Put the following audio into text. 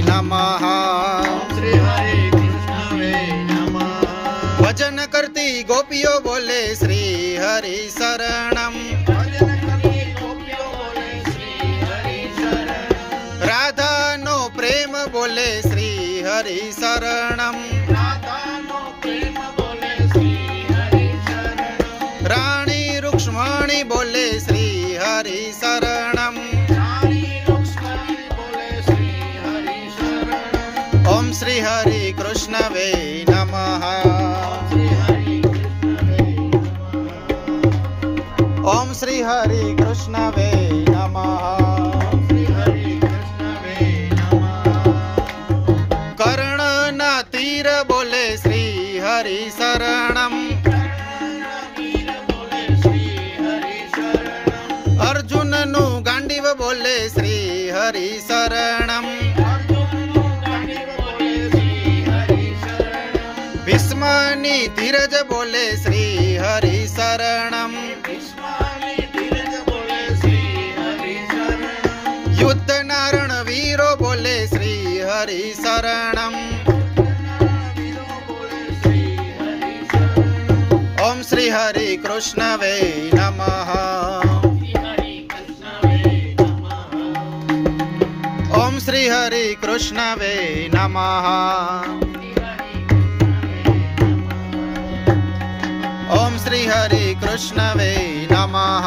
नमः। श्री हरे कृष्णवे नमः। भजन करती गोपियों बोले श्री हरि शरणम। भजन करती गोपियों बोले श्री हरि शरणम। राधा नो प्रेम बोले श्री हरि शरणम। राधा नो प्रेम बोले श्री हरि शरणम। रानी रुक्ष्मणी बोले श्री हरि शरणम। रानी रुक्ष्मणी बोले श्री हरि शरणम। ओम श्री हरि कृष्णवे नमः। श्री हरि कृष्णवे नमः। ओम श्री हरि कृष्णवे नमः। श्री हरि कृष्णवे नमः। कर्ण न तीर बोले श्री हरि शरणम। वीर बोले श्री हरि शरणम। अर्जुन नु गांडीव बोले श्री हरि शरणम। भीष्मनि धीरज बोले श्री हरि शरणम। युद्ध नारण वीरो बोले श्री हरि शरणम। ओम श्री हरि कृष्णवे नमः। ओम श्री हरि कृष्णवे नमः। ओम श्री हरि कृष्णवे नमः।